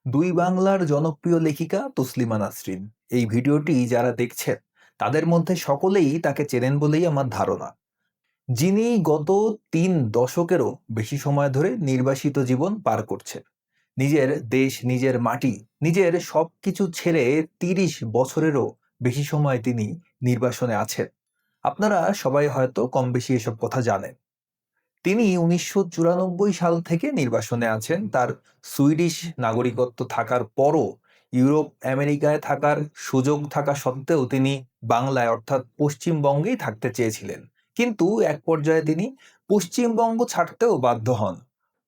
দুই বাংলার জনপ্রিয় লেখিকা তসলিমা নাসরিন। এই ভিডিওটি যারা দেখছেন তাদের মধ্যে সকলেই তাকে চেনেন বলেই আমার ধারণা। যিনি গত 3 দশকেরও বেশি সময় ধরে নির্বাসিত জীবন পার করছেন। নিজের দেশ, নিজের মাটি, নিজের সবকিছু ছেড়ে 30 বছরেরও বেশি সময় তিনি নির্বাসনে আছেন। আপনারা সবাই হয়তো কম বেশি এসব কথা জানেন। তিনি ১৯৯৪ সাল থেকে নির্বাসনে আছেন। তার সুইডিশ নাগরিকত্ব থাকার পরও ইউরোপ, আমেরিকায় থাকার সুযোগ থাকা সত্ত্বেও তিনি বাংলায় অর্থাৎ পশ্চিমবঙ্গেই থাকতে চেয়েছিলেন। কিন্তু এক পর্যায়ে তিনি পশ্চিমবঙ্গ ছাড়তেও বাধ্য হন।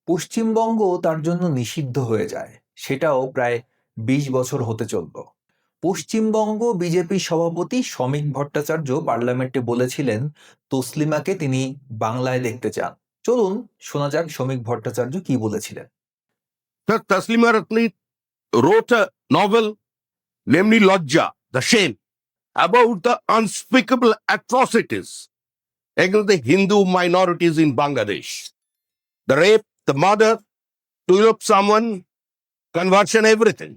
পশ্চিমবঙ্গ তার জন্য নিষিদ্ধ হয়ে যায়। সেটাও প্রায় ২০ বছর হতে চলল। পশ্চিমবঙ্গ বিজেপি সভাপতি শ্রমিক ভট্টাচার্য পার্লামেন্টে বলেছিলেন তসলিমাকে তিনি বাংলায় দেখতে চান। চলুন শোনা যাক শ্রমিক ভট্টাচার্য কি বলেছিলেন। Sir, Taslima Ratni wrote a novel, namely Lajja, The Shame, about the unspeakable atrocities against the Hindu minorities in Bangladesh. The rape, the murder, to elope someone, conversion, everything.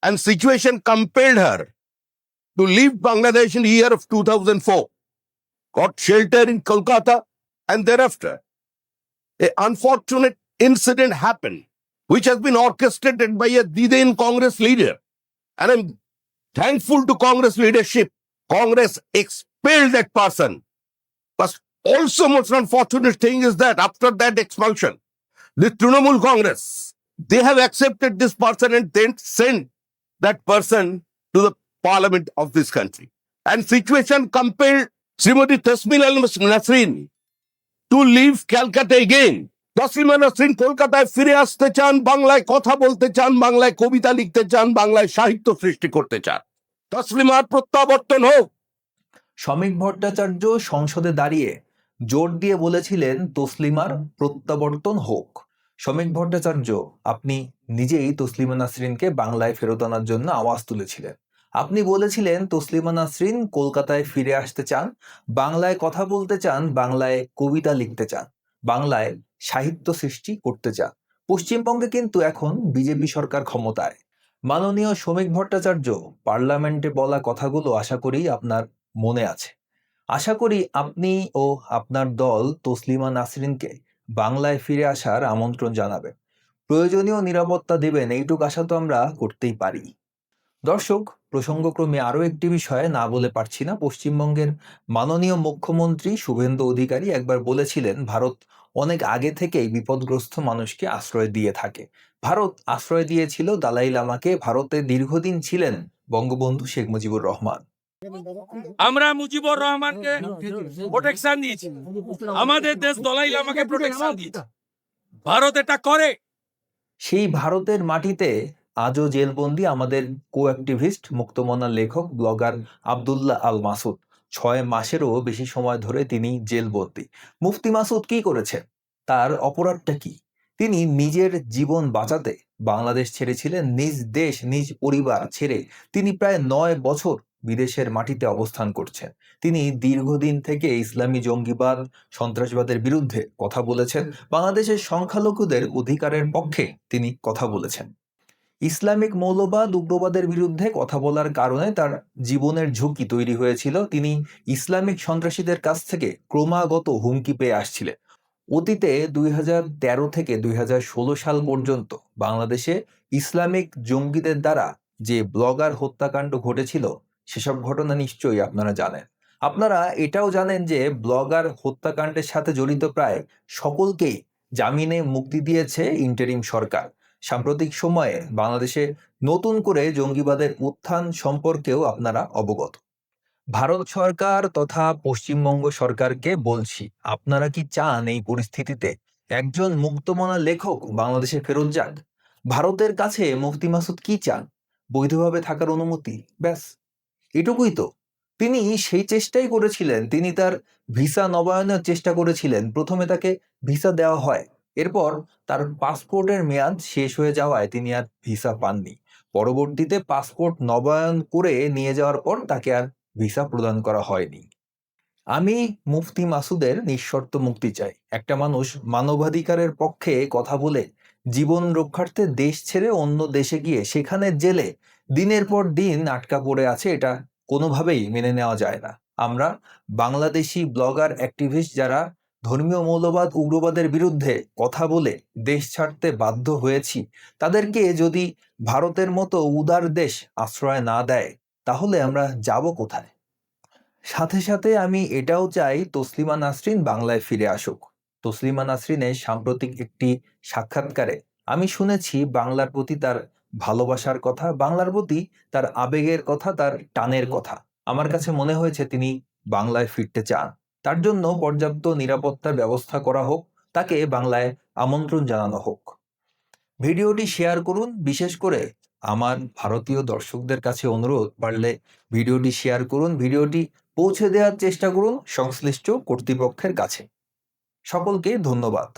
And situation compelled her to leave Bangladesh in the year of 2004, got shelter in Kolkata, and thereafter, an unfortunate incident happened, which has been orchestrated by a then Congress leader. And I'm thankful to Congress leadership. Congress expelled that person. But also most unfortunate thing is that after that expulsion, the Trinamool Congress, they have accepted this person and then sent that person to the parliament of this country. And situation compelled Srimati Tasmila Nasreen to leave Calcutta again. Taslima Nasrin কলকাতায় ফিরে আসতে চান, বাংলায় কথা বলতে চান, বাংলায় কবিতা লিখতে চান, বাংলায় সাহিত্য সৃষ্টি করতে চান। তসলিমার প্রত্যাবর্তন হোক। শ্রমিক ভট্টাচার্য সংসদে দাঁড়িয়ে জোর দিয়ে বলেছিলেন তসলিমার প্রত্যাবর্তন হোক। শ্রমিক ভট্টাচার্য, আপনি নিজেই তসলিমা নাসরিনকে বাংলায় ফেরত আনার জন্য আওয়াজ তুলেছিলেন। আপনি বলেছিলেন তসলিমা নাসরিন কলকাতায় ফিরে আসতে চান, বাংলায় কথা বলতে চান, বাংলায় কবিতা লিখতে চান, বাংলায় সাহিত্য সৃষ্টি করতে চান। পশ্চিমবঙ্গে কিন্তু এখন বিজেপি সরকার ক্ষমতায়। মাননীয় শ্রমিক ভট্টাচার্য, পার্লামেন্টে বলা কথাগুলো আশা করি আপনার মনে আছে। আশা করি আপনি ও আপনার দল তসলিমা নাসরিনকে বাংলায় ফিরে আসার আমন্ত্রণ জানাবেন, প্রয়োজনীয় নিরাপত্তা দেবেন, এইটুকু আশা তো আমরা করতেই পারি। দর্শক, প্রসঙ্গক্রমে আরও একটি বিষয়ে না বলে পারছি না। পশ্চিমবঙ্গের মাননীয় মুখ্যমন্ত্রী শুভেন্দু অধিকারী একবার বলেছিলেন ভারত অনেক আগে থেকেই বিপদগ্রস্ত মানুষকে আশ্রয় দিয়ে থাকে। ভারত আশ্রয় দিয়েছিল দালাই লামাকে। ভারতে দীর্ঘদিন ছিলেন বঙ্গবন্ধু শেখ মুজিবুর রহমান। আমরা মুজিবুর রহমানকে প্রোটেকশন দিয়েছি, আমাদের দেশ দলাই লামাকে প্রোটেকশন দিয়েছে। ভারত এটা করে। সেই ভারতের মাটিতে আজও জেলবন্দি আমাদের কো-অ্যাক্টিভিস্ট, মুক্তমনা লেখক, ব্লগার আব্দুল্লাহ আল মাসুদ। 6 মাসেরও বেশি সময় ধরে তিনি জেলবন্দি। মুফতি মাসুদ কি করেছেন? তার অপরাধটা কি? তিনি নিজের জীবন বাঁচাতে বাংলাদেশ ছেড়েছিলেন। নিজ দেশ, নিজ পরিবার ছেড়ে তিনি প্রায় 9 বছর বিদেশের মাটিতে অবস্থান করছেন। তিনি দীর্ঘদিন থেকে ইসলামী জঙ্গিবাদ, সন্ত্রাসবাদের বিরুদ্ধে কথা বলেছেন। বাংলাদেশের সংখ্যালঘুদের অধিকারের পক্ষে তিনি কথা বলেছেন। ইসলামিক মৌলবাদ, উগ্রবাদের বিরুদ্ধে কথা বলার কারণে তার জীবনের ঝুঁকি তৈরি হয়েছিল। তিনি ইসলামিক সন্ত্রাসীদের কাছ থেকে ক্রমাগত হুমকি পেয়ে আসছিলেন। অতীতে 2013 থেকে 2016 সাল পর্যন্ত বাংলাদেশে ইসলামিক জঙ্গিদের দ্বারা যে ব্লগার হত্যাকাণ্ড ঘটেছিল, সেসব ঘটনা নিশ্চয়ই আপনারা জানেন। আপনারা এটাও জানেন যে ব্লগার হত্যাকাণ্ডের সাথে জড়িত প্রায় সকলকেই জামিনে মুক্তি দিয়েছে ইন্টারিম সরকার। সাম্প্রতিক সময়ে বাংলাদেশে নতুন করে জঙ্গিবাদের উত্থান সম্পর্কেও আপনারা অবগত। ভারত সরকার তথা পশ্চিমবঙ্গ সরকারকে বলছি, আপনারা কি চান এই পরিস্থিতিতে একজন মুক্তমনা লেখক বাংলাদেশে ফেরত যাক? ভারতের কাছে মুফতি মাসুদ কি চান? বৈধভাবে থাকার অনুমতি, ব্যাস এটুকুই তো। তিনি সেই চেষ্টাই করেছিলেন। তিনি তার ভিসা নবায়নের চেষ্টা করেছিলেন। প্রথমে তাকে ভিসা দেওয়া হয়, এরপর তার পাসপোর্টের মেয়াদ শেষ হয়ে যাওয়ায় তিনি আর ভিসা পাননি। পরবর্তীতে পাসপোর্ট নবায়ন করে নিয়ে যাওয়ার পর তাকে আর ভিসা প্রদান করা হয়নি। আমি মুফতি মাসুদের নিঃশর্ত মুক্তি চাই। একটা মানুষ মানবাধিকারের পক্ষে কথা বলে জীবন রক্ষার্থে দেশ ছেড়ে অন্য দেশে গিয়ে সেখানে জেলে দিনের পর দিন আটকা পড়ে আছে, এটা কোনোভাবেই মেনে নেওয়া যায় না। আমরা বাংলাদেশি ব্লগার অ্যাক্টিভিস্ট যারা ধর্মীয় মৌলবাদ উগ্রবাদের বিরুদ্ধে কথা বলে দেশ ছাড়তে বাধ্য হয়েছি, তাদেরকে যদি ভারতের মতো উদার দেশ আশ্রয় না দেয় তাহলে আমরা যাব কোথায়? সাথে সাথে আমি এটাও চাই তসলিমা নাসরিন বাংলায় ফিরে আসুক। তসলিমা নাসরিনের সাম্প্রতিক একটি সাক্ষাৎকারে আমি শুনেছি বাংলার প্রতি তার ভালোবাসার কথা, বাংলার প্রতি তার আবেগের কথা, তার টানের কথা। আমার কাছে মনে হয়েছে তিনি বাংলায় ফিরতে চান। তার জন্য পর্যাপ্ত নিরাপত্তার ব্যবস্থা করা হোক, তাকে বাংলায় আমন্ত্রণ জানানো হোক। ভিডিওটি শেয়ার করুন। বিশেষ করে আমার ভারতীয় দর্শকদের কাছে অনুরোধ, পারলে ভিডিওটি শেয়ার করুন, ভিডিওটি পৌঁছে দেওয়ার চেষ্টা করুন সংশ্লিষ্ট কর্তৃপক্ষের কাছে। সকলকে ধন্যবাদ।